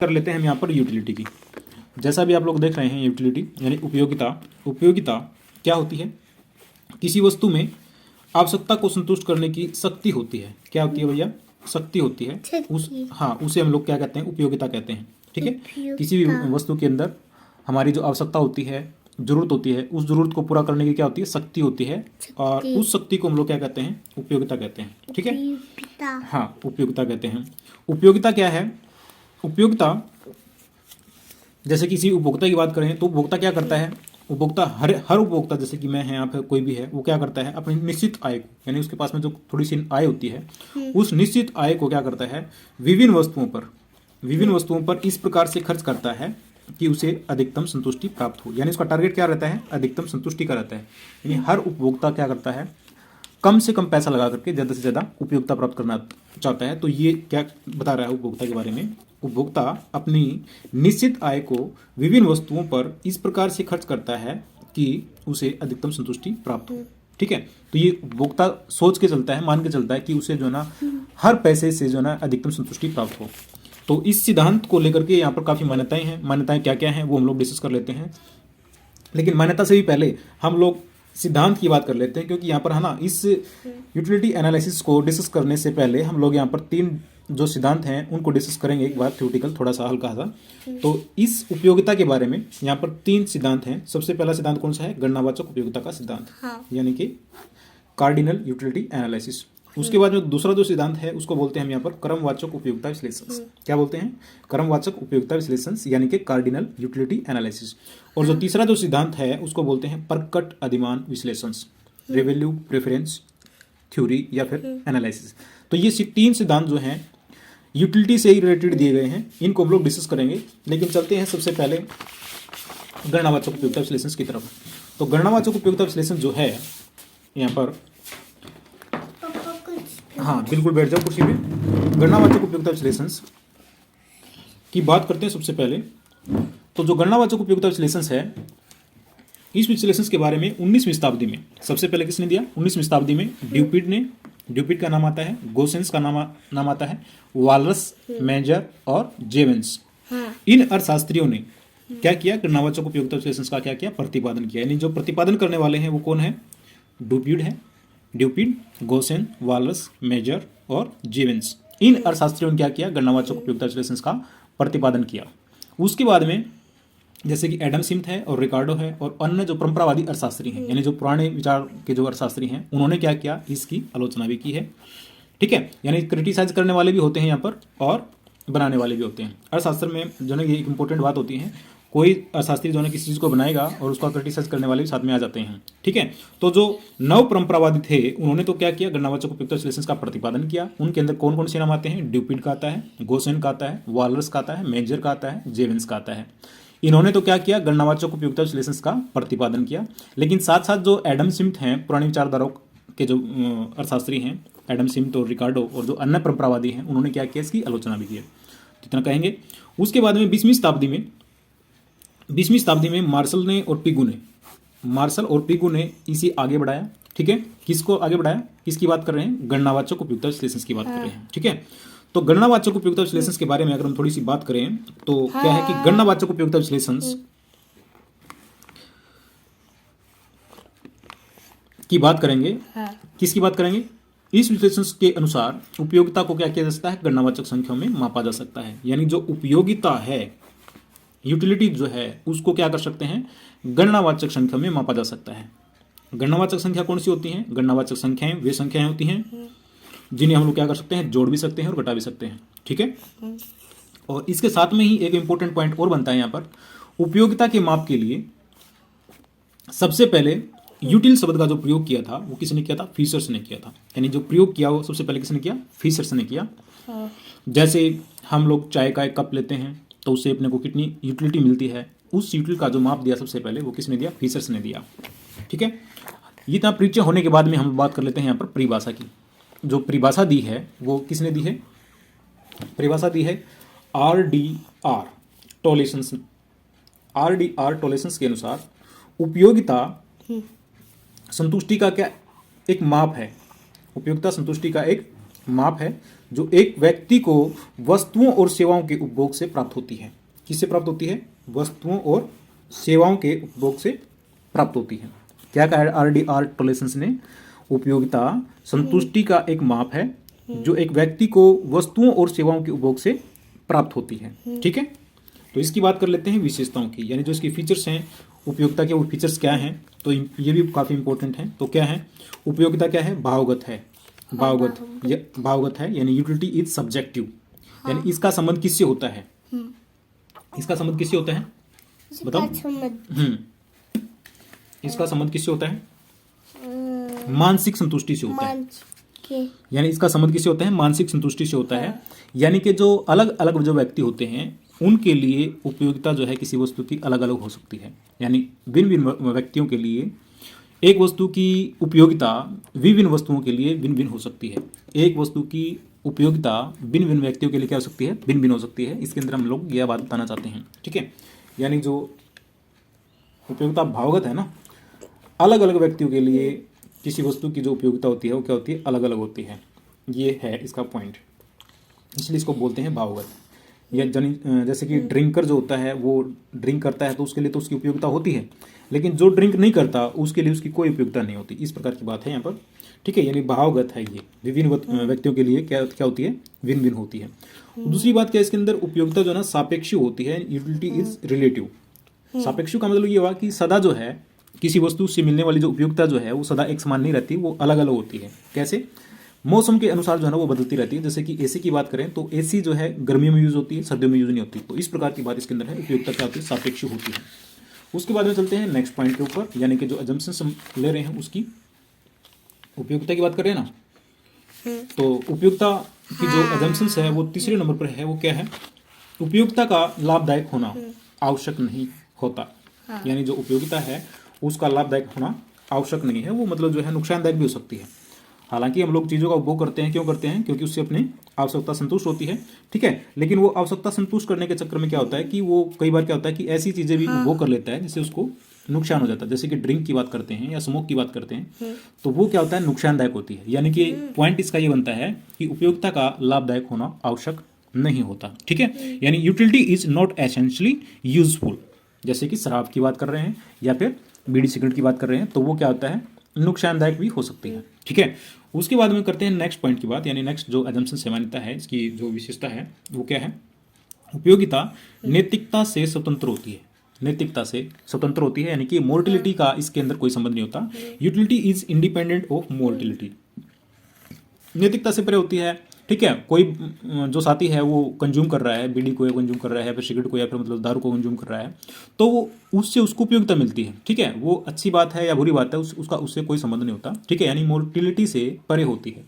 कर लेते हैं हम यहाँ पर यूटिलिटी की। जैसा भी आप लोग देख रहे हैं, यूटिलिटी यानी उपयोगिता। उपयोगिता क्या होती है? किसी वस्तु में आवश्यकता को संतुष्ट करने की शक्ति होती है। क्या होती है भैया? शक्ति होती है। उसे हम लोग क्या कहते हैं? उपयोगिता कहते हैं। ठीक है। किसी भी वस्तु के अंदर हमारी जो आवश्यकता होती है, जरूरत होती है, उस जरूरत को पूरा करने की क्या होती है? शक्ति होती है। और उस शक्ति को हम लोग क्या कहते हैं? उपयोगिता कहते हैं। ठीक है। हाँ, उपयोगिता कहते हैं। उपयोगिता क्या है? उपयोगिता, जैसे किसी उपभोक्ता की बात करें तो उपभोक्ता क्या करता है? उपभोक्ता हर उपभोक्ता, जैसे कि मैं है, आप है, कोई भी है, वो क्या करता है? अपनी निश्चित आय को, यानी उसके पास में जो थोड़ी सी आय होती है, उस निश्चित आय को क्या करता है? विभिन्न वस्तुओं पर इस प्रकार से खर्च करता है कि उसे अधिकतम संतुष्टि प्राप्त हो। यानी उसका टारगेट क्या रहता है? अधिकतम संतुष्टि का रहता है। यानी हर उपभोक्ता क्या करता है? कम से कम पैसा लगा करके ज़्यादा से ज़्यादा उपयोगिता प्राप्त करना चाहता है। तो ये क्या बता रहा है उपभोक्ता के बारे में? उपभोक्ता अपनी निश्चित आय को विभिन्न वस्तुओं पर इस प्रकार से खर्च करता है कि उसे अधिकतम संतुष्टि प्राप्त हो। ठीक है। तो ये उपभोक्ता सोच के चलता है, मान के चलता है कि उसे जो है ना हर पैसे से जो है ना अधिकतम संतुष्टि प्राप्त हो। तो इस सिद्धांत को लेकर के यहाँ पर काफ़ी मान्यताएं हैं। मान्यताएं क्या क्या हैं वो हम लोग डिस्कस कर लेते हैं। लेकिन मान्यता से भी पहले हम लोग सिद्धांत की बात कर लेते हैं, क्योंकि यहाँ पर है ना, इस यूटिलिटी एनालिसिस को डिस्कस करने से पहले हम लोग यहाँ पर 3 जो सिद्धांत हैं उनको डिस्कस करेंगे एक बार, थ्योरेटिकल थोड़ा सा हल्का सा। तो इस उपयोगिता के बारे में यहाँ पर 3 सिद्धांत हैं। सबसे पहला सिद्धांत कौन सा है? गणनावाचक उपयोगिता का सिद्धांत, यानी कि कार्डिनल यूटिलिटी एनालिसिस। उसके बाद में दूसरा जो सिद्धांत है उसको बोलते हैं हम यहाँ पर क्रमवाचक उपयोगिता विश्लेषण। क्या बोलते हैं? क्रमवाचक उपयोगिता विश्लेषण, यानी कि कार्डिनल यूटिलिटी एनालिसिस। और जो तीसरा जो सिद्धांत है उसको बोलते हैं प्रकट अधिमान विश्लेषण, रेवेन्यू प्रेफरेंस थ्योरी या फिर एनालिसिस। तो ये 3 सिद्धांत जो हैं यूटिलिटी से ही रिलेटेड दिए गए हैं, इनको हम लोग डिस्कस करेंगे। लेकिन चलते हैं सबसे पहले गणनावाचक उपयोगिता विश्लेषण की तरफ। तो गणनावाचक उपयोगिता विश्लेषण जो है यहाँ पर, हाँ बिल्कुल, बैठ जाओ कुर्सी पे। गणनावाचक उपयोगिता विश्लेषण की बात करते हैं सबसे पहले। तो जो गणनावाचक उपयोगिता विश्लेषण है, इस विश्लेषण के बारे में 19वीं शताब्दी में सबसे पहले किसने दिया? 19वीं शताब्दी में ड्यूपिड ने। ड्यूपिड का नाम आता है, गोसेंस का नाम आता है, वालरस, मेजर और जेवेंस। इन अर्थशास्त्रियों ने क्या किया? गणनावाचक उपयोगिता विश्लेषण का क्या किया? प्रतिपादन किया। यानी जो प्रतिपादन करने वाले हैं वो कौन है? ड्यूपिड है। ड्यूपिड, गोसेन, वालरस, मेजर और जेवेंस, इन अर्थशास्त्रियों ने क्या किया? गणनावाचक उपयोगिता विश्लेषण का प्रतिपादन किया। उसके बाद में जैसे कि एडम स्मिथ है और रिकार्डो है और अन्य जो परंपरावादी अर्थशास्त्री हैं, यानी जो पुराने विचार के जो अर्थशास्त्री हैं, उन्होंने क्या किया? इसकी आलोचना भी की है। ठीक है। यानी क्रिटिसाइज करने वाले भी होते हैं यहाँ पर और बनाने वाले भी होते हैं। अर्थशास्त्र में जो है ये एक इंपॉर्टेंट बात होती है, कोई अर्थशास्त्री जो है किसी चीज़ को बनाएगा और उसका क्रिटिसाइज करने वाले भी साथ में आ जाते हैं। ठीक है। तो जो नव परंपरावादी थे उन्होंने तो क्या किया? गणनावाचक उपयोगिता विश्लेषण का प्रतिपादन किया। उनके अंदर कौन कौन से नाम आते हैं? ड्यूपिड का आता है, गोसेन का आता है, वालरस का आता है, मेजर का आता है, जेवेंस का आता है। इन्होंने तो क्या किया? गणनावाचक उपयोगिता विश्लेषण का प्रतिपादन किया। लेकिन साथ साथ जो एडम स्मिथ हैं, पुरानी विचारधाराओं के जो अर्थशास्त्री हैं, एडम स्मिथ और रिकार्डो और जो अन्य परंपरावादी हैं, उन्होंने क्या किया? इसकी आलोचना भी की। कितना कहेंगे? उसके बाद में 20वीं शताब्दी में मार्शल और पिगू ने इसे आगे बढ़ाया। ठीक है। किसको आगे बढ़ाया? किसकी बात कर रहे हैं? गणनावाचक उपयोगिता विश्लेषण की बात कर रहे हैं। ठीक है। तो गणनावाचक उपयोगिता विश्लेषण के बारे में अगर हम थोड़ी सी बात करें तो क्या है कि गणनावाचक उपयोगिता विश्लेषण की बात करेंगे। किसकी बात करेंगे? इस विश्लेषण के अनुसार उपयोगिता को क्या किया जा सकता है? गणनावाचक संख्याओं में मापा जा सकता है। यानी जो उपयोगिता है, यूटिलिटी जो है, उसको क्या कर सकते हैं? गणनावाचक संख्या में मापा जा सकता है। गणनावाचक संख्या कौन सी होती हैं? गणनावाचक संख्याएं वे संख्याएं होती हैं जिन्हें हम लोग क्या कर सकते हैं? जोड़ भी सकते हैं और घटा भी सकते हैं। ठीक है। और इसके साथ में ही एक इंपॉर्टेंट पॉइंट और बनता है यहाँ पर, उपयोगिता के माप के लिए सबसे पहले यूटिल शब्द का जो प्रयोग किया था वो किसने किया था? फिशर्स ने किया था। यानी जो प्रयोग किया वो सबसे पहले किसने किया? फिशर्स ने किया। जैसे हम लोग चाय का एक कप लेते हैं तो उससे अपने को कितनी यूटिलिटी मिलती है, उस यूटिल का जो माप दिया सबसे पहले वो किसने दिया? फिशर्स ने दिया। ठीक है। ये इतना परिचय होने के बाद में हम बात कर लेते हैं यहाँ पर परिभाषा की। जो परिभाषा दी है वो किसने दी है? परिभाषा दी है RDR टॉलेशंस। RDR टॉलेशंस के अनुसार उपयोगिता संतुष्टि का क्या एक माप है? उपयोगिता संतुष्टि का एक माप है जो एक व्यक्ति को वस्तुओं और सेवाओं के उपभोग से प्राप्त होती है। किससे प्राप्त होती है? वस्तुओं और सेवाओं के उपभोग से प्राप्त होती है। क्या कहा है RDR टोलेसेंस ने? उपयोगिता संतुष्टि का एक माप है जो एक व्यक्ति को वस्तुओं और सेवाओं के उपभोग से प्राप्त होती है। ठीक है, तो इसकी बात कर लेते हैं विशेषताओं की, यानी जो इसकी फीचर्स हैं उपयोगिता के, वो फीचर्स क्या हैं, तो ये भी काफ़ी इंपॉर्टेंट है। तो क्या है उपयोगिता? क्या है? भावगत है। भावगत है यानी यूटिलिटी इज सब्जेक्टिव, यानी इसका संबंध किससे होता है? इसका संबंध किससे होता है? बताओ। इसका संबंध किससे होता है? मानसिक संतुष्टि से होता है। यानी इसका संबंध किससे होता है? मानसिक संतुष्टि से होता है। यानी कि जो अलग अलग जो व्यक्ति होते हैं उनके लिए उपयोगिता जो है किसी वस्तु की अलग अलग हो सकती है। यानी भिन्न भिन्न व्यक्तियों के लिए एक वस्तु की उपयोगिता विभिन्न वस्तुओं के लिए भिन्न भिन्न हो सकती है। एक वस्तु की उपयोगिता भिन्न भिन्न व्यक्तियों के लिए क्या हो सकती है? भिन्न भिन्न हो सकती है। इसके अंदर हम लोग यह बात बताना चाहते हैं। ठीक है, यानी जो उपयोगिता भावगत है ना, अलग अलग व्यक्तियों के लिए किसी वस्तु की जो उपयोगिता होती है वो क्या होती है? अलग अलग होती है। ये है इसका पॉइंट, इसलिए इसको बोलते हैं भावगत। या जैसे कि ड्रिंकर जो होता है वो ड्रिंक करता है तो उसके लिए तो उसकी उपयोगिता होती है, लेकिन जो ड्रिंक नहीं करता उसके लिए उसकी कोई उपयोगिता नहीं होती। इस प्रकार की बात है यहाँ पर। ठीक है, यानी भावगत है ये, विभिन्न व्यक्तियों के लिए क्या क्या होती है? भिन्न भिन्न होती है। दूसरी बात क्या है इसके अंदर? उपयोगिता जो है ना सापेक्ष होती है, यूटिलिटी इज रिलेटिव। सापेक्ष का मतलब ये हुआ कि सदा जो है किसी वस्तु से मिलने वाली जो उपयोगिता जो है वो सदा एक समान नहीं रहती, वो अलग अलग होती है। कैसे? मौसम के अनुसार जो है ना वो बदलती रहती है। जैसे कि एसी की बात करें तो एसी जो है गर्मियों में यूज होती है, सर्दियों में यूज नहीं होती। तो इस प्रकार की बात इसके अंदर है, उपयोगिता क्या होती है? सापेक्ष होती है। उसके बाद में चलते हैं नेक्स्ट पॉइंट के ऊपर, यानी कि जो अजम्पशंस हम ले रहे हैं उसकी उपयोगिता की बात कर रहे हैं ना। तो उपयोगिता की जो अजम्पशंस है वो तीसरे नंबर पर है। वो क्या है? उपयोगिता का लाभदायक होना आवश्यक नहीं होता। यानी जो उपयोगिता है उसका लाभदायक होना आवश्यक नहीं है, वो मतलब जो है नुकसानदायक भी हो सकती है। हालांकि हम लोग चीज़ों का उपभोग करते हैं, क्यों करते हैं? क्योंकि उससे अपनी आवश्यकता संतुष्ट होती है। ठीक है, लेकिन वो आवश्यकता संतुष्ट करने के चक्कर में क्या होता है कि वो कई बार क्या होता है कि ऐसी चीज़ें भी उपभोग कर लेता है जिससे उसको नुकसान हो जाता है। जैसे कि ड्रिंक की बात करते हैं या स्मोक की बात करते हैं तो वो क्या होता है? नुकसानदायक होती है। यानी कि पॉइंट इसका ये बनता है कि उपयोगिता का लाभदायक होना आवश्यक नहीं होता। ठीक है, यानी utility is not essentially useful. जैसे कि शराब की बात कर रहे हैं या फिर बीड़ी सिगरेट की बात कर रहे हैं तो वो क्या होता है? नुकसानदायक भी हो सकती है। ठीक है, उसके बाद में करते हैं नेक्स्ट पॉइंट की बात, यानी नेक्स्ट जो अजम्पशन से मान्यता है, इसकी जो विशेषता है वो क्या है? उपयोगिता नैतिकता से स्वतंत्र होती है। नैतिकता से स्वतंत्र होती है, यानी कि मोर्टिलिटी का इसके अंदर कोई संबंध नहीं होता। Utility is independent of mortality. नैतिकता से परे होती है। ठीक है, कोई जो साथी है वो कंज्यूम कर रहा है, बीड़ी को या कंज्यूम कर रहा है, या फिर सिगरेट को या फिर मतलब दारू को कंज्यूम कर रहा है, तो वो उससे उसको उपयोगिता मिलती है। ठीक है, वो अच्छी बात है या बुरी बात है उसका उससे कोई संबंध नहीं होता। ठीक है, यानी मोर्टिलिटी से परे होती है।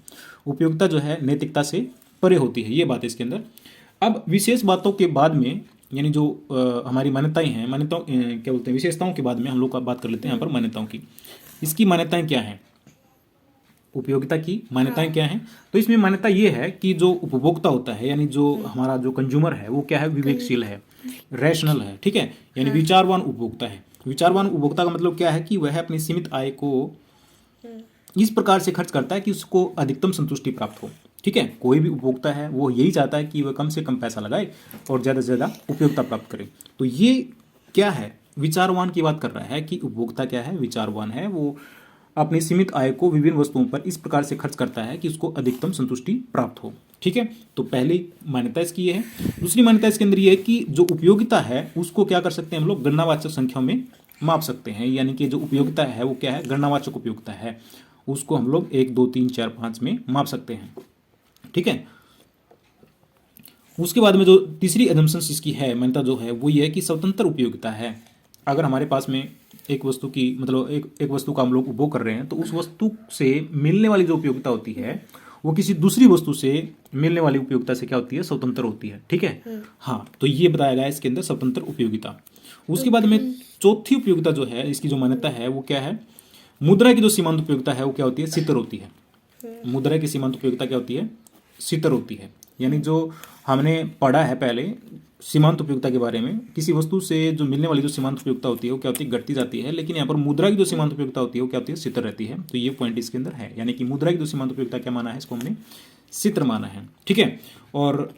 उपयोगिता जो है नैतिकता से परे होती है, ये बात है इसके अंदर। अब विशेष बातों के बाद में, यानी जो हमारी मान्यताएं हैं, मान्यताओं क्या बोलते हैं, विशेषताओं के बाद में हम लोग बात कर लेते हैं यहाँ पर मान्यताओं की। इसकी मान्यताएं क्या हैं? उपयोगिता की मान्यताएं क्या हैं? तो इसमें मान्यता ये है कि जो उपभोक्ता होता है, यानी जो हमारा जो कंज्यूमर है वो क्या है? विवेकशील है, रैशनल है। ठीक है, यानी विचारवान उपभोक्ता है। विचारवान उपभोक्ता का मतलब क्या है कि वह अपनी सीमित आय को इस प्रकार से खर्च करता है कि उसको अधिकतम संतुष्टि प्राप्त हो। ठीक है, कोई भी उपभोक्ता है वो यही चाहता है कि वह कम से कम पैसा लगाए और ज़्यादा से ज़्यादा उपयोगिता प्राप्त करे। तो ये क्या है? विचारवान की बात कर रहा है कि उपभोक्ता क्या है? विचारवान है। वो अपनी सीमित आय को विभिन्न वस्तुओं पर इस प्रकार से खर्च करता है कि उसको अधिकतम संतुष्टि प्राप्त हो। ठीक है, तो पहली मान्यता इसकी ये है। दूसरी मान्यता इसके अंदर ये है कि जो उपयोगिता है उसको क्या कर सकते हैं हम लोग? गणनावाचक संख्याओं में माप सकते हैं। यानी कि जो उपयोगिता है वो क्या है? गणनावाचक उपयोगिता है। उसको हम लोग 1, 2, 3, 4, 5 में माप सकते हैं। ठीक है, उसके बाद में जो तीसरी अजम्पशन इसकी है, मान्यता जो है वो ये है कि स्वतंत्र उपयोगिता है। अगर हमारे पास में एक वस्तु की मतलब एक वस्तु का हम लोग उपभोग कर रहे हैं तो उस वस्तु से मिलने वाली जो उपयोगिता होती है वो किसी दूसरी वस्तु से मिलने वाली उपयोगिता से क्या होती है? स्वतंत्र होती है। ठीक है, हाँ, तो ये बताया गया है इसके अंदर स्वतंत्र उपयोगिता। उसके बाद में चौथी उपयोगिता जो है, इसकी जो मान्यता है वो क्या है? मुद्रा की जो सीमांत उपयोगिता है वो क्या होती है? स्थिर होती है। मुद्रा की सीमांत उपयोगिता क्या होती है? स्थिर होती है। यानी जो हमने पढ़ा है पहले सीमांत उपयोगिता के बारे में, किसी वस्तु से जो मिलने वाली जो सीमांत उपयोगिता होती है वो क्या होती है? घटती जाती है। लेकिन यहाँ पर मुद्रा की जो सीमांत उपयोगिता होती है वो क्या होती है? स्थिर रहती है। तो ये पॉइंट इसके अंदर है। यानी कि मुद्रा की जो सीमांत उपयोगिता क्या माना है इसको हमने? सित्र माना है। ठीक है, और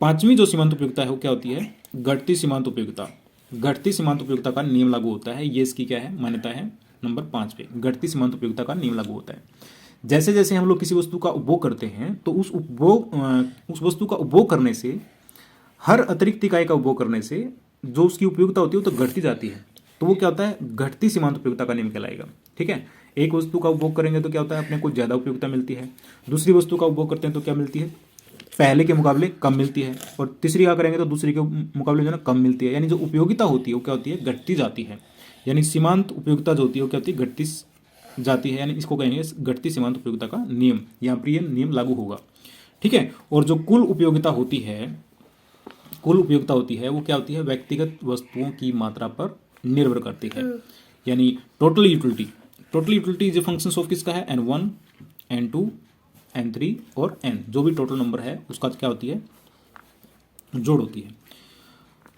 पांचवी जो सीमांत उपयोगिता है वो क्या होती है? घटती सीमांत उपयोगिता। घटती सीमांत उपयोगिता का नियम लागू होता है, ये इसकी क्या है? मान्यता है नंबर 5 पे। घटती सीमांत उपयोगिता का नियम लागू होता है। जैसे जैसे हम लोग किसी वस्तु का उपभोग करते हैं तो उस वस्तु का उपभोग करने से, हर अतिरिक्त इकाई का उपभोग करने से जो उसकी उपयोगिता होती है वो तो घटती जाती है। तो वो क्या होता है? घटती सीमांत उपयोगिता का नियम कहलाएगा। ठीक है, एक वस्तु का उपभोग करेंगे तो क्या होता है? अपने को ज़्यादा उपयोगिता मिलती है। दूसरी वस्तु का उपभोग करते हैं तो क्या मिलती है? पहले के मुकाबले कम मिलती है। और तीसरी का करेंगे तो दूसरी के मुकाबले जो है ना कम मिलती है। यानी जो उपयोगिता होती है वो क्या होती है? घटती जाती है। यानी सीमांत उपयोगिता जो होती है वो क्या होती है? घटती जाती है। यानी इसको कहेंगे घटती सीमांत उपयोगिता का नियम। यहाँ पर यह नियम लागू होगा। ठीक है, और जो कुल उपयोगिता होती है, कुल उपयोगिता होती है वो क्या होती है? व्यक्तिगत वस्तुओं की मात्रा पर निर्भर करती है। यानी total utility, total utility is a function of किसका है? N1, N2, N3 और N, जो भी टोटल नंबर है उसका क्या होती है? जोड़ होती है।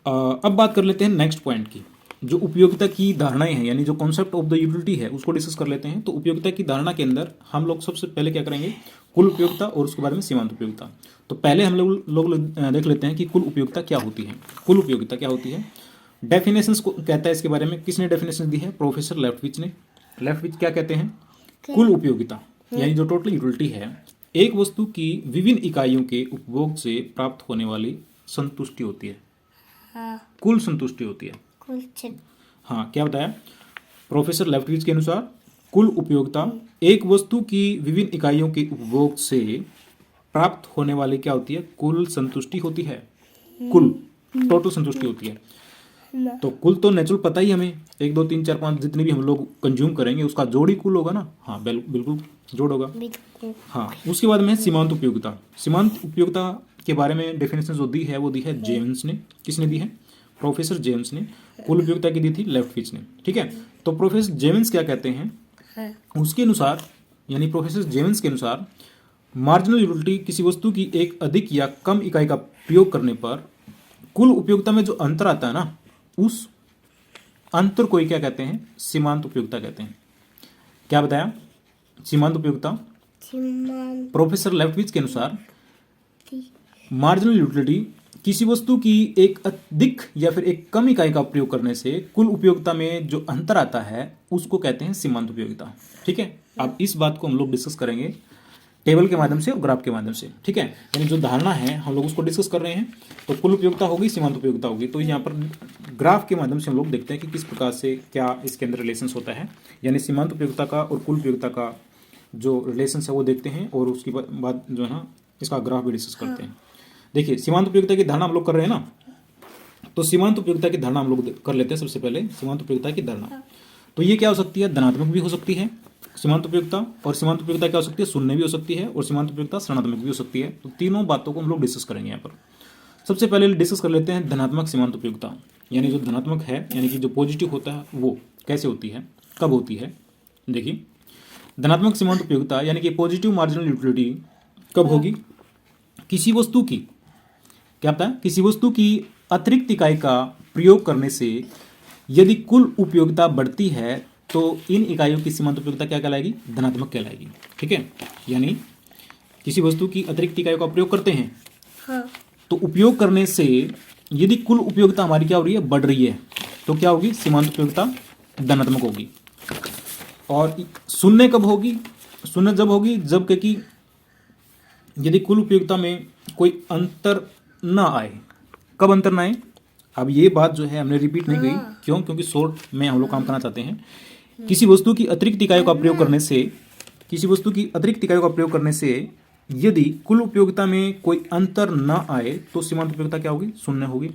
अब बात कर लेते हैं नेक्स्ट पॉइंट की, जो उपयोगिता की धारणाएं हैं, यानी जो कॉन्सेप्ट ऑफ द यूटिलिटी है उसको डिस्कस कर लेते हैं। तो उपयोगिता की धारणा के अंदर हम लोग सबसे पहले क्या करेंगे? कुल उपयोगिता और उसके बाद में सीमांत उपयोगिता। तो पहले हम लोग देख लेते हैं कि कुल उपयोगिता क्या होती है। कुल उपयोगिता क्या होती है? डेफिनेशंस को कहता है इसके बारे में। किसने डेफिनेशन दी है? प्रोफेसर लेफ्टविच ने। लेफ्टविच क्या कहते हैं? कुल उपयोगिता यानी जो टोटल यूटिलिटी है, एक वस्तु की विभिन्न इकाइयों के उपभोग से प्राप्त होने वाली संतुष्टि होती है। हाँ, कुल संतुष्टि होती है। हाँ, क्या बताया? प्रोफेसर लेफ्टविच के अनुसार कुल उपयोगिता एक वस्तु की विभिन्न इकाइयों के उपभोग से प्राप्त होने वाली क्या होती है? कुल संतुष्टि होती है। कुल टोटल संतुष्टि होती है। तो कुल तो नेचुरल पता ही हमें, 1 2 3 4 5 जितनी भी हम लोग कंज्यूम करेंगे उसका जोड़ ही कुल होगा ना। हाँ, बिल्कुल जोड़ होगा। हाँ, उसके बाद में है सीमांत उपयोगिता। सीमांत उपयोगिता के बारे में डेफिनेशन जो दी है वो दी है जेम्स ने। किसने दी है? प्रोफेसर जेम्स ने। कुल उपयोगिता की दी थी लेफ्टविच ने। ठीक है, तो प्रोफेसर जेम्स क्या कहते हैं? उसके अनुसार, यानी प्रोफेसर जेम्स के अनुसार, मार्जिनल यूटिलिटी किसी वस्तु की एक अधिक या कम इकाई का प्रयोग करने पर कुल उपयोगिता में जो अंतर आता है ना, उस अंतर को ही क्या कहते हैं? सीमांत उपयोगिता कहते हैं। क्या बताया? सीमांत उपयोगिता। प्रोफेसर लेफ्टविच के अनुसार मार्जिनल यूटिलिटी किसी वस्तु की एक अधिक या फिर एक कम इकाई का प्रयोग करने से कुल उपयोगिता में जो अंतर आता है उसको कहते हैं सीमांत उपयोगिता। ठीक है, अब इस बात को हम लोग डिस्कस करेंगे टेबल के माध्यम से और ग्राफ के माध्यम से। ठीक है, यानी जो धारणा है हम लोग उसको डिस्कस कर रहे हैं। तो कुल उपयोगिता होगी, सीमांत उपयोगिता होगी। तो यहाँ पर ग्राफ के माध्यम से हम लोग देखते हैं कि किस प्रकार से क्या इसके अंदर रिलेशंस होता है। यानी सीमांत उपयोगिता का और कुल उपयोगिता का जो रिलेशंस है वो देखते हैं और उसके बाद जो है ना इसका ग्राफ भी डिस्कस करते हैं। देखिए, सीमांत उपयोगिता की धारणा हम लोग कर रहे हैं ना, तो सीमांत उपयोगिता की धारणा हम लोग कर लेते हैं। सबसे पहले सीमांत उपयोगिता की धारणा, तो ये क्या हो सकती है? धनात्मक भी हो सकती है सीमांत उपयोगिता, और सीमांत उपयोगिता क्या हो सकती है? शून्य भी हो सकती है, और सीमांत उपयोगिता ऋणात्मक भी हो सकती है। तो तीनों बातों को हम लोग डिस्कस करेंगे यहाँ पर। सबसे पहले डिस्कस कर लेते हैं धनात्मक सीमांत उपयोगिता। यानी जो धनात्मक है, यानी कि जो पॉजिटिव होता है, वो कैसे होती है, कब होती है? देखिए, धनात्मक सीमांत उपयोगिता यानी कि पॉजिटिव मार्जिनल यूटिलिटी कब होगी? किसी वस्तु की, क्या पता है? किसी वस्तु की अतिरिक्त इकाई का प्रयोग करने से यदि कुल उपयोगिता बढ़ती है तो इन इकाइयों की सीमांत उपयोगिता क्या कहलाएगी? धनात्मक कहलाएगी। ठीक है, यानी किसी वस्तु की अतिरिक्त इकाइयों का प्रयोग करते हैं, हाँ, तो उपयोग करने से यदि कुल उपयोगिता हमारी क्या हो रही है? बढ़ रही है, तो क्या होगी? सीमांत उपयोगिता धनात्मक होगी। और शून्य कब होगी? शून्य जब होगी जब कि यदि कुल उपयोगिता में कोई अंतर ना आए। कब अंतर ना आए? अब ये बात जो है हमने रिपीट नहीं कही, क्यों? क्योंकि शॉर्ट में हम लोग काम करना चाहते हैं। किसी वस्तु की अतिरिक्त इकाइयों का प्रयोग करने से, किसी वस्तु की अतिरिक्त इकाइयों का प्रयोग करने से यदि कुल उपयोगिता में कोई अंतर न आए तो सीमांत उपयोगिता क्या होगी? शून्य होगी।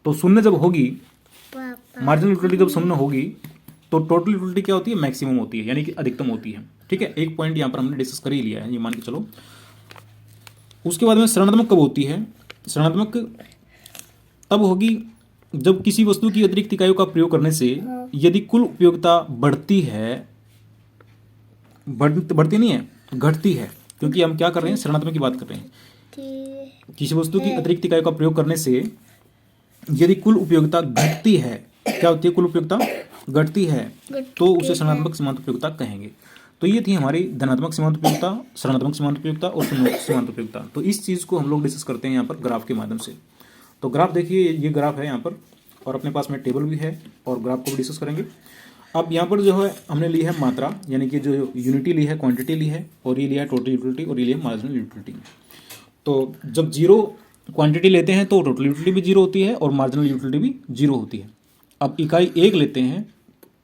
तो शून्य जब होगी, मार्जिनल यूटिलिटी जब शून्य होगी, तो टोटल यूटिलिटी क्या होती है? मैक्सिमम होती है, यानी कि अधिकतम होती है। ठीक है, एक पॉइंट यहाँ पर हमने डिस्कस कर ही लिया है, ये मान के चलो। उसके बाद में ऋणात्मक कब होती है? ऋणात्मक तब होगी जब किसी वस्तु की अतिरिक्त इकाइयों का प्रयोग करने से यदि कुल उपयोगिता बढ़ती है, बढ़ती नहीं है, घटती है, क्योंकि हम क्या कर रहे हैं? ऋणात्मक की बात कर रहे हैं। किसी वस्तु की अतिरिक्त इकाइयों का प्रयोग करने से यदि कुल उपयोगिता घटती है, क्या होती है? कुल उपयोगिता घटती है, तो उसे ऋणात्मक सीमांत उपयोगिता कहेंगे। तो ये थी हमारी धनात्मक सीमांत उपयोगिता, ऋणात्मक सीमांत उपयोगिता और शून्य सीमांत उपयोगिता। तो इस चीज़ को हम लोग डिस्कस करते हैं यहाँ पर ग्राफ के माध्यम से। तो ग्राफ देखिए, ये ग्राफ है यहाँ पर, और अपने पास में टेबल भी है और ग्राफ को भी डिस्कस करेंगे। अब यहाँ पर जो है हमने ली है मात्रा, यानी कि जो यूनिटी ली है, क्वांटिटी ली है, और ये लिया है टोटल यूटिलिटी, और ये लिया है मार्जिनल यूटिलिटी। तो जब जीरो क्वांटिटी लेते हैं तो टोटल यूटिलिटी भी जीरो होती है और मार्जिनल यूटिलिटी भी जीरो होती है। अब इकाई 1 लेते हैं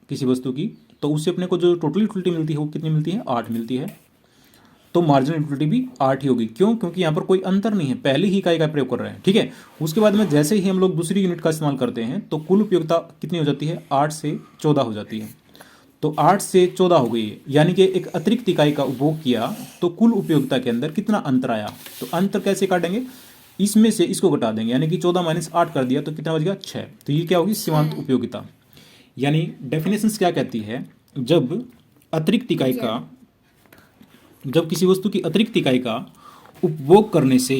किसी वस्तु की, तो उससे अपने को जो टोटल यूटिलिटी मिलती है वो कितनी मिलती है, 8 मिलती है। तो मार्जिनल यूटिलिटी भी 8 ही होगी। क्यों? क्योंकि यहाँ पर कोई अंतर नहीं है, पहली ही इकाई का प्रयोग कर रहे हैं, ठीक है। उसके बाद में जैसे ही हम लोग दूसरी यूनिट का इस्तेमाल करते हैं तो कुल उपयोगिता कितनी हो जाती है, 8 से 14 हो जाती है। तो 8 से 14 हो गई है, यानी कि एक अतिरिक्त इकाई का उपभोग किया तो कुल उपयोगिता के अंदर कितना अंतर आया। तो अंतर कैसे काटेंगे, इसमें से इसको घटा देंगे, यानी कि 14 माइनस 8 कर दिया तो कितना बच गया, 6। तो ये क्या होगी, सीमांत उपयोगिता। यानी डेफिनेशंस क्या कहती है, जब अतिरिक्त इकाई का, जब किसी वस्तु की अतिरिक्त इकाई का उपभोग करने से,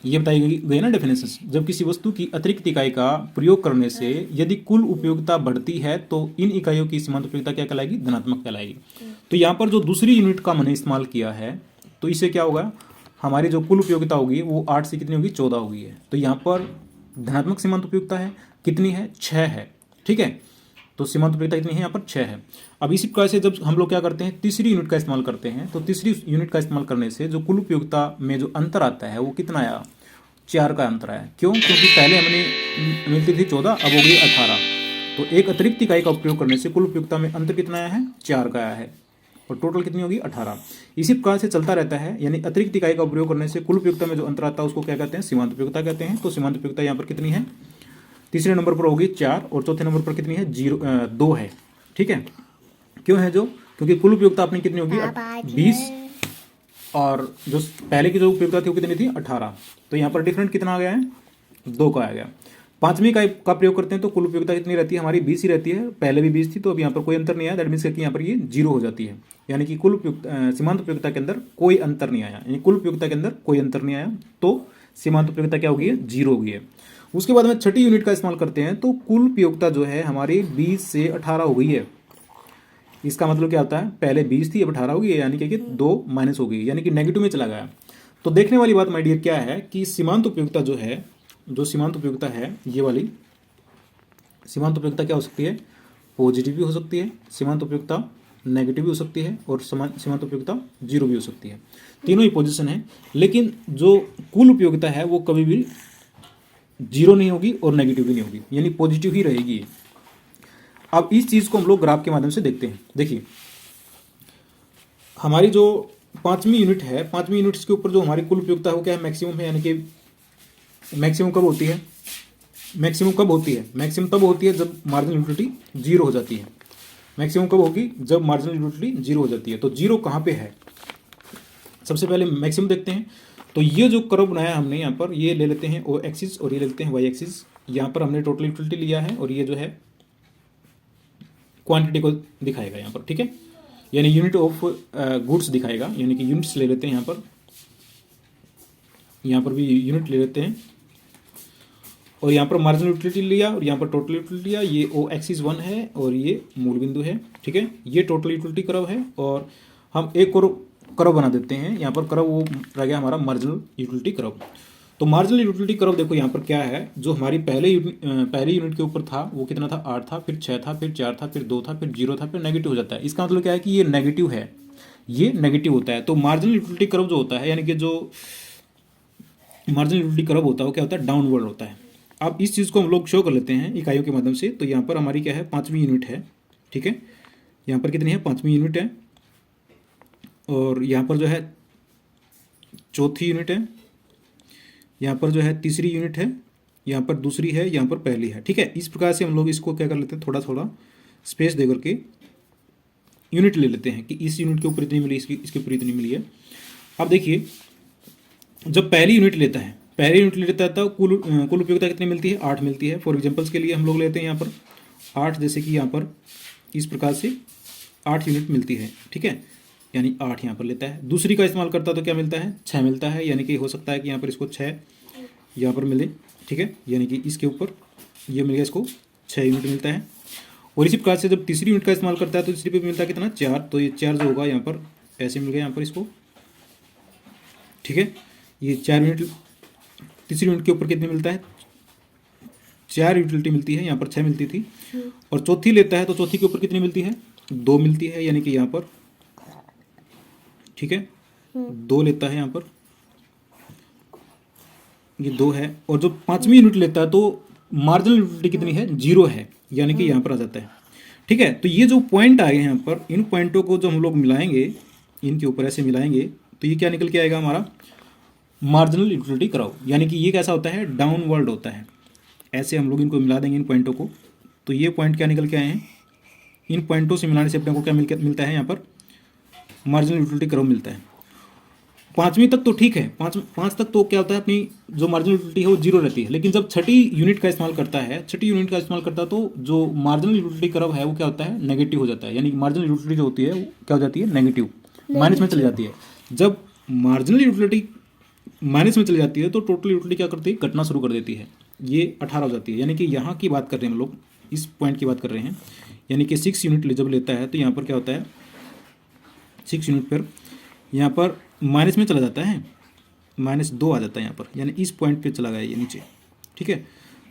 ये बताई गई ना डेफिनेशंस, जब किसी वस्तु की अतिरिक्त इकाई का प्रयोग करने से यदि कुल उपयोगिता बढ़ती है तो इन इकाइयों की सीमांत उपयोगिता क्या कहलाएगी, धनात्मक कहलाएगी। तो यहाँ पर जो दूसरी यूनिट का मैंने इस्तेमाल किया है, तो इससे क्या होगा, हमारी जो कुल उपयोगिता होगी वो 8 से कितनी होगी, 14 होगी है। तो यहाँ पर धनात्मक सीमांत उपयोगिता है, कितनी है, 6 है, ठीक है। तो सीमांत उपयोगिता कितनी है, यहाँ पर 6 है। अब इसी प्रकार से जब हम लोग क्या करते हैं, तीसरी यूनिट का इस्तेमाल करते हैं, तो तीसरी यूनिट का इस्तेमाल करने से जो कुल उपयोगिता में जो अंतर आता है वो कितना आया, 4 का अंतर आया। क्यों? क्योंकि पहले हमने मिलती थी 14, अब हो गई 18। तो एक अतिरिक्त इकाई का उपयोग करने से कुल उपयोगिता में अंतर कितना आया है, 4 का आया है, और टोटल कितनी होगी, 18। इसी प्रकार से चलता रहता है, यानी अतिरिक्त इकाई का उपयोग करने से कुल उपयोगिता में जो अंतर आता है उसको क्या कहते हैं, सीमांत उपयोगिता कहते हैं। तो सीमांत उपयोगिता यहाँ पर कितनी है, तीसरे नंबर पर होगी 4, और चौथे नंबर पर कितनी है, 2 है, ठीक है। क्यों है जो, क्योंकि कुल उपयोगिता अपनी कितनी होगी, 20, और जो पहले की जो उपयोगिता थी वो कितनी थी, 18। तो यहाँ पर डिफरेंट कितना आ गया है, 2 का आ गया। पांचवीं का प्रयोग करते हैं तो कुल उपयोगिता कितनी रहती है, हमारी 20 ही रहती है, पहले भी 20 थी, तो अब यहाँ पर कोई अंतर नहीं आया। दैट मीन्स कि यहाँ पर ये 0 हो जाती है, यानी कि कुल सीमांत उपयोगिता के अंदर कोई अंतर नहीं आया, यानी कुल उपयोगिता के अंदर कोई अंतर नहीं आया, तो सीमांत उपयोगिता क्या होगी, 0 हो गई है। उसके बाद में छठी यूनिट का इस्तेमाल करते हैं तो कुल उपयोगिता जो है हमारी 20 से 18 हो गई है। इसका मतलब क्या होता है, पहले 20 थी अब 18 हो गई है, यानी कि 2 माइनस हो गई, यानी कि नेगेटिव में चला गया। तो देखने वाली बात माय डियर क्या है कि सीमांत उपयोगिता जो है, जो सीमांत उपयोगिता है, ये वाली सीमांत उपयोगिता क्या हो सकती है, पॉजिटिव भी हो सकती है, सीमांत उपयोगिता नेगेटिव भी हो सकती है, और सीमांत उपयोगिता 0 भी हो सकती है। तीनों ही पोजीशन है, लेकिन जो कुल उपयोगिता है वो कभी भी 0 नहीं होगी और नेगेटिव भी नहीं होगी, यानी पॉजिटिव ही रहेगी। अब इस चीज़ को हम लोग ग्राफ के माध्यम से देखते हैं। देखिए, हमारी जो पांचवी यूनिट है, पांचवी यूनिट्स के ऊपर जो हमारी कुल उपयोगिता है वो क्या है, मैक्सिमम है, यानी कि मैक्सिमम कब होती है, मैक्सिमम कब होती है, मैक्सिमम तब होती है जब मार्जिनल यूटिलिटी 0 हो जाती है। मैक्सिमम कब होगी, जब मार्जिनल यूटिलिटी 0 हो जाती है। तो 0 कहाँ पे है, सबसे पहले मैक्सिमम देखते हैं। तो ये जो कर्व बनाया हमने यहाँ पर, ये ले लेते हैं ओ एक्सिस और ये ले लेते हैं वाई एक्सिस। यहाँ पर हमने टोटल यूटिलिटी लिया है और ये जो है क्वांटिटी को दिखाएगा यहाँ पर, ठीक है, यानी यूनिट ऑफ गुड्स दिखाएगा, यानी कि यूनिट्स ले लेते हैं यहाँ पर भी यूनिट ले लेते हैं, और यहाँ पर मार्जिनल यूटिलिटी लिया और यहाँ पर टोटल यूटिलिटी लिया। ये ओ एक्सिस 1 है और ये मूल बिंदु है, ठीक है, ये टोटल यूटिलिटी कर्व है। और हम एक और कर्व बना देते हैं यहाँ पर, कर्व वो रह गया हमारा मार्जिनल यूटिलिटी कर्व। तो मार्जिनल यूटिलिटी कर्व देखो यहाँ पर क्या है, जो हमारी पहले यूनिट के ऊपर था वो कितना था, 8 था, फिर 6 था, फिर 4 था, फिर 2 था, फिर 0 था, फिर नेगेटिव हो जाता है। इसका मतलब क्या है कि ये नेगेटिव है, ये नेगेटिव होता है। तो मार्जिनल यूटिलिटी कर्व जो होता है, यानी कि जो मार्जिनल यूटिलिटी कर्व होता है वो क्या होता है, डाउनवर्ड होता है। अब इस चीज़ को हम लोग शो कर लेते हैं इकाइयों के माध्यम से। तो यहाँ पर हमारी क्या है, पांचवी यूनिट है, ठीक है, यहाँ पर कितनी है, पांचवी यूनिट है, और यहाँ पर जो है चौथी यूनिट है, यहाँ पर जो है तीसरी यूनिट है, यहाँ पर दूसरी है, यहाँ पर पहली है, ठीक है। इस प्रकार से हम लोग इसको क्या कर लेते हैं, थोड़ा थोड़ा स्पेस दे करके यूनिट ले लेते हैं कि इस यूनिट के ऊपर इतनी मिली, इसके ऊपर इतनी मिली है। अब देखिए, जब पहली यूनिट लेता है, पहली यूनिट लेता है तो कुल उपयोगिता कितनी मिलती है, 8 मिलती है। फॉर एग्जाम्पल्स के लिए हम लोग लेते हैं यहाँ पर 8, जैसे कि यहाँ पर इस प्रकार से 8 यूनिट मिलती है, ठीक है, यानी 8 यहाँ पर लेता है। दूसरी का इस्तेमाल करता है तो क्या मिलता है, 6 मिलता है, यानी कि हो सकता है कि यहाँ पर इसको 6 यहाँ पर मिले, ठीक है, यानी कि इसके ऊपर ये मिल गया, इसको 6 यूनिट मिलता है। और इसी प्रकार से जब तीसरी यूनिट का इस्तेमाल करता है तो तीसरी पे मिलता है कितना 4, तो ये 4 जो होगा यहाँ पर ऐसे मिल गया यहाँ पर इसको, ठीक है। ये 4 यूनिट तीसरी यूनिट के ऊपर कितनी मिलता है, 4 यूटिलिटी मिलती है, यहाँ पर 6 मिलती थी। और चौथी लेता है तो चौथी के ऊपर कितनी मिलती है, 2 मिलती है, यानी कि यहाँ पर, ठीक है, 2 लेता है यहाँ पर, ये 2 है। और जो पांचवी यूनिट लेता है तो मार्जिनल यूटिलिटी कितनी है, 0 है, यानी कि यहाँ पर आ जाता है, ठीक है। तो ये जो पॉइंट आए हैं यहाँ पर, इन पॉइंटों को जो हम लोग मिलाएंगे, इनके ऊपर ऐसे मिलाएंगे तो ये क्या निकल के आएगा हमारा मार्जिनल यूटिलिटी कर्व, यानी कि ये कैसा होता है, डाउनवर्ड होता है। ऐसे हम लोग इनको मिला देंगे इन पॉइंटों को, तो ये पॉइंट क्या निकल के आए हैं, इन पॉइंटों से मिलाने से अपने को क्या मिलता है यहाँ पर मार्जिनल यूटिलिटी कर्व मिलता है। पांचवीं तक तो ठीक है, पाँच तक तो क्या होता है, अपनी जो मार्जिनल यूटिलिटी है वो 0 रहती है। लेकिन जब छठी यूनिट का इस्तेमाल करता है, छठी यूनिट का इस्तेमाल करता है तो जो मार्जिनल यूटिलिटी कर्व है वो क्या होता है, नेगेटिव हो जाता है, यानी मार्जिनल यूटिलिटी जो होती है वो क्या हो जाती है, नेगेटिव, माइनस में चली जाती है। जब मार्जिनल यूटिलिटी माइनस में चली जाती है तो टोटल यूटिलिटी क्या करती है, घटना शुरू कर देती है, ये 18 हो जाती है। यानी कि यहाँ की बात कर रहे हैं हम लोग, इस पॉइंट की बात कर रहे हैं, यानी कि 6 यूनिट जब लेता है तो यहाँ पर क्या होता है, 6 यूनिट पर यहाँ पर माइनस में चला जाता है, -2 आ जाता है यहाँ पर, यानी इस पॉइंट पे चला गया ये नीचे, ठीक है।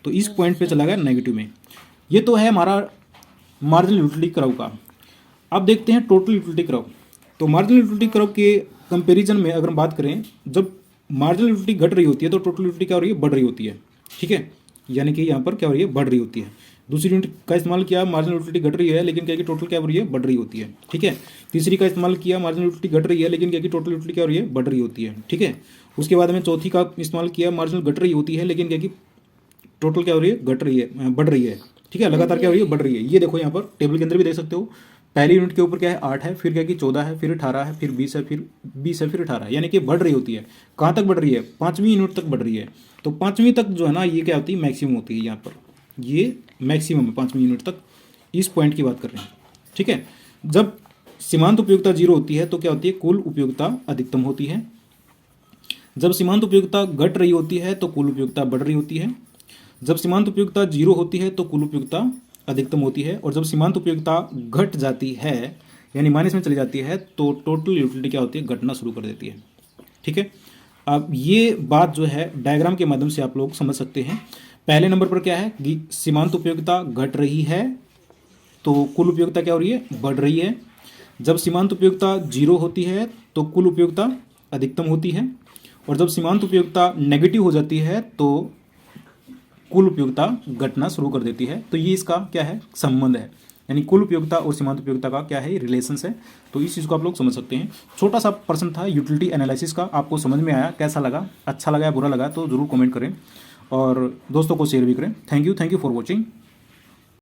तो इस पॉइंट पे चला गया नेगेटिव में। ये तो है हमारा मार्जिनल यूटिलिटी कर्व का। अब देखते हैं टोटल यूटिलिटी कर्व। तो मार्जिनल यूटिलिटी कर्व के कंपैरिजन में अगर हम बात करें, जब मार्जिनल यूटिलिटी घट रही होती है तो टोटल यूटिलिटी क्या हो रही है, बढ़ रही होती है, ठीक है। यानी कि यहाँ पर क्या हो रही है, बढ़ रही होती है। दूसरी यूनिट का इस्तेमाल किया, मार्जिनल यूटिलिटी घट रही है, लेकिन क्या कि टोटल क्या हो रही है, बढ़ रही होती है, ठीक है। तीसरी का इस्तेमाल किया, मार्जिनल यूटिलिटी घट रही है, लेकिन क्या कि टोटल यूटिलिटी क्या हो रही है, बढ़ रही होती है, ठीक है। उसके बाद में चौथी का इस्तेमाल किया, मार्जिनल घट रही होती है, लेकिन क्या कि टोटल क्या हो रही है, घट रही है, बढ़ रही है, ठीक है। लगातार क्या हो रही है, बढ़ रही है। ये देखो यहाँ पर टेबल के अंदर भी देख सकते हो, पहली यूनिट के ऊपर क्या है, 8 है, फिर क्या कि 14 है, फिर 18 है, फिर 20 है, फिर 20 है, फिर 18 है, यानी कि बढ़ रही होती है। कहाँ तक बढ़ रही है, पाँचवीं यूनिट तक बढ़ रही है। तो पाँचवीं तक जो है ना, ये क्या होती है, मैक्सिमम होती है यहाँ पर, ये मैक्सिमम है पाँचवीं यूनिट तक। इस पॉइंट की बात कर रहे हैं, ठीक है। जब सीमांत उपयोगिता 0 होती है तो क्या होती है, कुल उपयोगिता अधिकतम होती है। जब सीमांत उपयोगिता घट रही होती है तो कुल उपयोगिता बढ़ रही होती है। जब सीमांत उपयोगिता 0 होती है तो कुल उपयोगिता अधिकतम होती है। और जब सीमांत उपयोगिता घट जाती है, यानी माइनस में चली जाती है, तो टोटल यूटिलिटी क्या होती है, घटना शुरू कर देती है, ठीक है। अब ये बात जो है डायग्राम के माध्यम से आप लोग समझ सकते हैं। पहले नंबर पर क्या है कि सीमांत उपयोगिता घट रही है तो कुल उपयोगिता क्या हो रही है, बढ़ रही है। जब सीमांत उपयोगिता 0 होती है तो कुल उपयोगिता अधिकतम होती है। और जब सीमांत उपयोगिता नेगेटिव हो जाती है तो कुल उपयोगिता घटना शुरू कर देती है। तो ये इसका क्या है, संबंध है, यानी कुल उपयोगिता और सीमांत उपयोगिता का क्या है, रिलेशंस है। तो इस चीज़ को आप लोग समझ सकते हैं। छोटा सा प्रश्न था यूटिलिटी एनालिसिस का, आपको समझ में आया, कैसा लगा, अच्छा लगा या बुरा लगा तो ज़रूर कमेंट करें और दोस्तों को शेयर भी करें। Thank you for watching.